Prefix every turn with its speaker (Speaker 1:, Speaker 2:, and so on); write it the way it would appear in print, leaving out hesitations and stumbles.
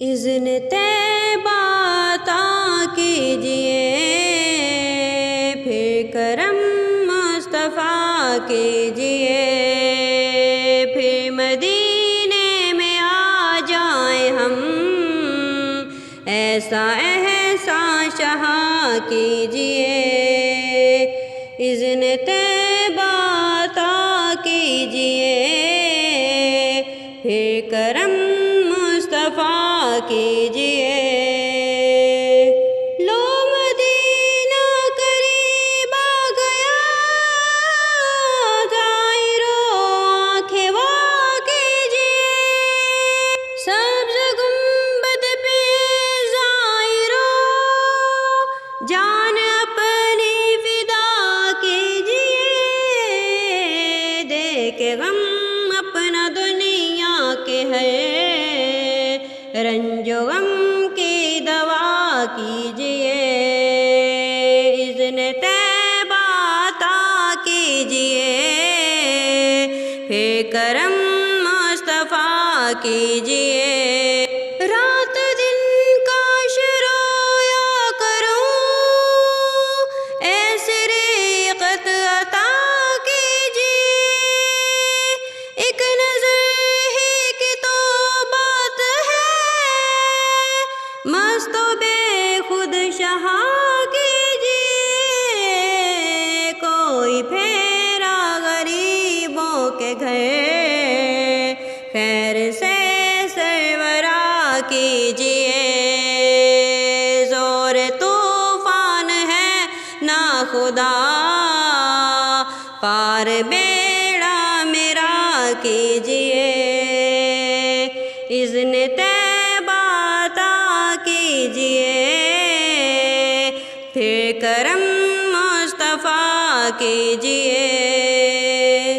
Speaker 1: اذن طیبہ عطا کیجئے، پھر کرم مصطفیٰ کیجئے، پھر مدینے میں آ جائیں ہم، ایسا احسان شاہ کیجئے۔ اذن طیبہ عطا کیجئے، پھر کرم مصطفیٰ کیجئے۔ لو مدینہ قریب آ گیا، زائرو آنکھیں وا کیجئے، سبز گنبد پہ زائرو جان اپنی فدا کیجئے، دیکھ غم اپنا دنیا کے ہے، رنج و غم کی دوا کیجئے۔ اذن طیبہ عطا کیجئے، پھر کرم مصطفیٰ کیجئے۔ رات دن کاش رویا کروں، ایسی ریقت عطا کیجئے، ایک نظر ہی کی تو بات ہے، مست و بے خود شاہ کیجئے، کوئی پھیرا غریبوں کے گھر، خیر سے سرورا کیجئے۔ زور طوفان ہے ناخدا، پار بیڑا میرا کیجئے۔ اذن طیبہ عطا کیجئے، پھر کرم مصطفیٰ کیجئے۔